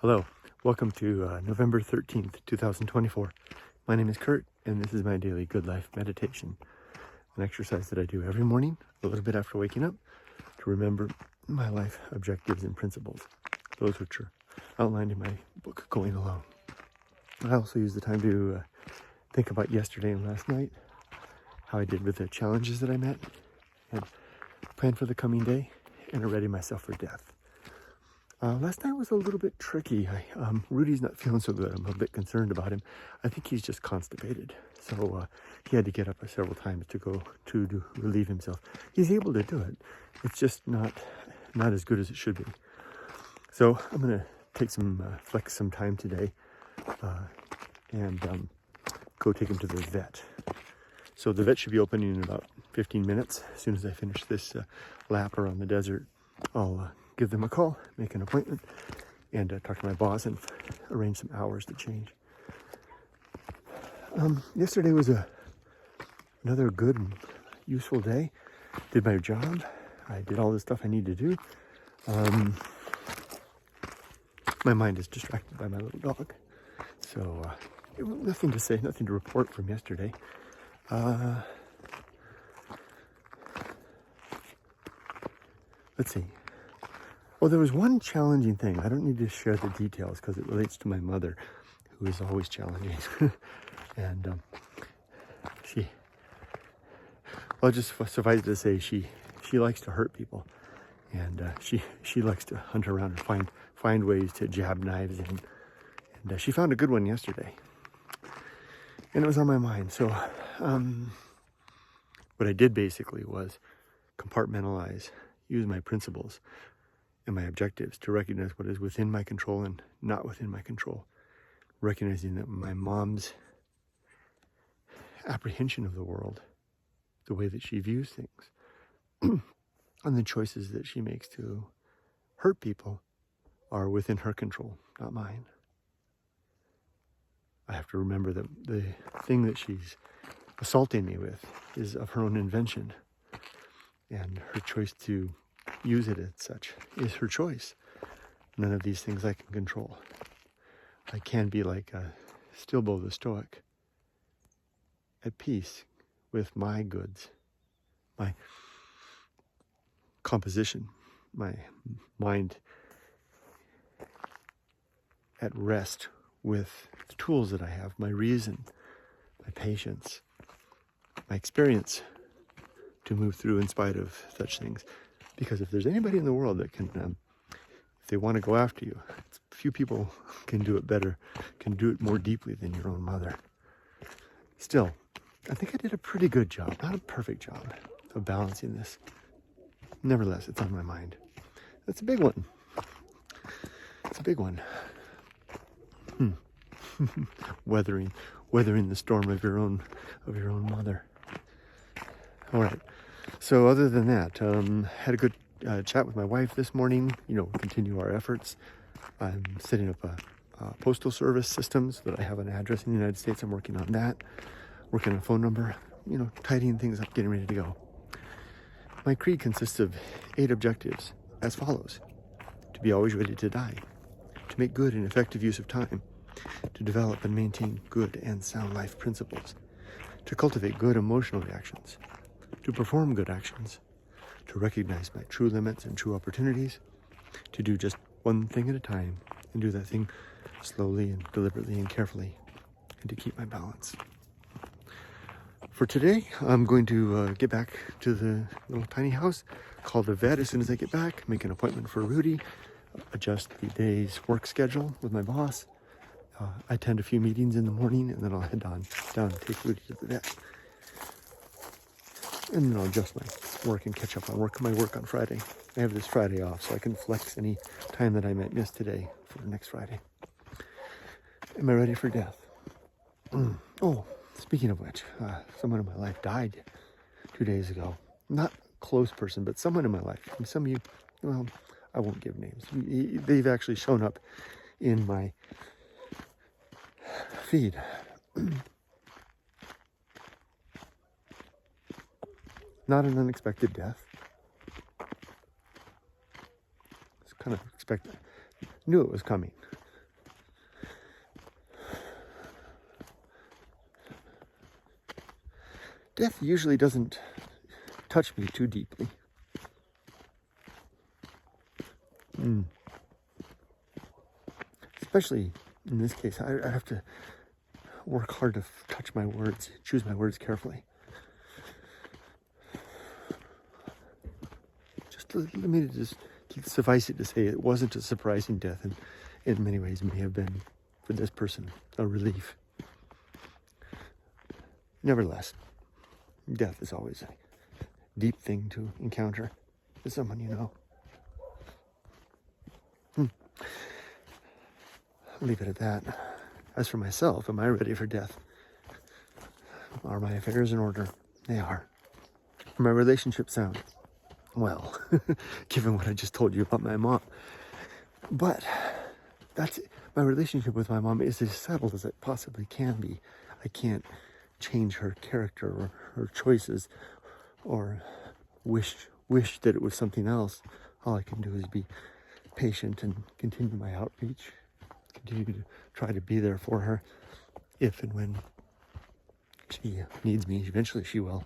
Hello, welcome to November 13th, 2024. My name is Kurt, and this is my daily Good Life meditation, an exercise that I do every morning, a little bit after waking up, to remember my life objectives and principles, those which are outlined in my book, Going Alone. I also use the time to think about yesterday and last night, how I did with the challenges that I met, and plan for the coming day, and to ready myself for death. Last night was a little bit tricky. Rudy's not feeling so good. I'm a bit concerned about him. I think he's just constipated. So he had to get up several times to go to relieve himself. He's able to do it. It's just not as good as it should be. So I'm going to take flex some time today and go take him to the vet. So the vet should be opening in about 15 minutes. As soon as I finish this lap around the desert, I'll give them a call, make an appointment, and talk to my boss and arrange some hours to change. Yesterday was another good and useful day. Did my job. I did all the stuff I need to do. My mind is distracted by my little dog. So nothing to say, nothing to report from yesterday. Let's see. Well, there was one challenging thing. I don't need to share the details because it relates to my mother, who is always challenging. And well, just suffice it to say, she likes to hurt people, and she likes to hunt around and find ways to jab knives in. And she found a good one yesterday, and it was on my mind. So what I did basically was compartmentalize, use my principles and my objectives to recognize what is within my control and not within my control. Recognizing that my mom's apprehension of the world, the way that she views things, and the choices that she makes to hurt people are within her control, not mine. I have to remember that the thing that she's assaulting me with is of her own invention, and her choice to use it as such is her choice. None of these things I can control. I can be like Stilbo the Stoic, at peace with my goods, my composition, my mind at rest with the tools that I have, my reason, my patience, my experience to move through in spite of such things. Because if there's anybody in the world that can, if they want to go after you, few people can do it better, can do it more deeply than your own mother. Still, I think I did a pretty good job, not a perfect job, of balancing this. Nevertheless, it's on my mind. That's a big one. It's a big one. Weathering the storm of your own mother. All right. So other than that, had a good chat with my wife this morning. Continue our efforts. I'm setting up a postal service system so that I have an address in the United States. I'm working on that. Working on a phone number. Tidying things up, getting ready to go. My creed consists of 8 objectives as follows: to be always ready to die, to make good and effective use of time, to develop and maintain good and sound life principles, to cultivate good emotional reactions, to perform good actions, to recognize my true limits and true opportunities, to do just one thing at a time and do that thing slowly and deliberately and carefully, and to keep my balance. For today, I'm going to get back to the little tiny house, call the vet as soon as I get back, make an appointment for Rudy, adjust the day's work schedule with my boss. I attend a few meetings in the morning, and then I'll head down and take Rudy to the vet. And then I'll adjust my work and catch up on my work on Friday. I have this Friday off, so I can flex any time that I might miss today for next Friday. Am I ready for death? Oh, speaking of which, someone in my life died 2 days ago. Not a close person, but someone in my life. And some of you, well, I won't give names. They've actually shown up in my feed. Not an unexpected death. It's kind of expected. Knew it was coming. death usually doesn't touch me too deeply. Especially in this case, I have to work hard to touch my words, choose my words carefully. Let me just suffice it to say it wasn't a surprising death, and in many ways may have been, for this person, a relief. Nevertheless, death is always a deep thing to encounter with someone you know. I'll leave it at that. As for myself, am I ready for death? Are my affairs in order? They are. Are my relationships sound? Well, given what I just told you about my mom. But that's it. My relationship with my mom is as settled as it possibly can be. I can't change her character or her choices or wish that it was something else. All I can do is be patient and continue my outreach, continue to try to be there for her if and when she needs me. Eventually she will.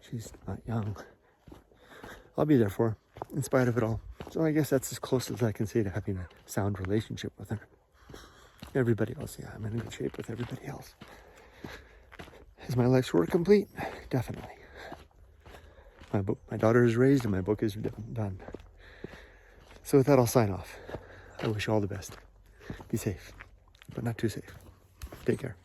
She's not young. I'll be there for her, in spite of it all. So I guess that's as close as I can say to having a sound relationship with her. Everybody else, yeah, I'm in good shape with everybody else. Is my life's work complete? Definitely. My daughter is raised and my book is done. So with that, I'll sign off. I wish you all the best. Be safe, but not too safe. Take care.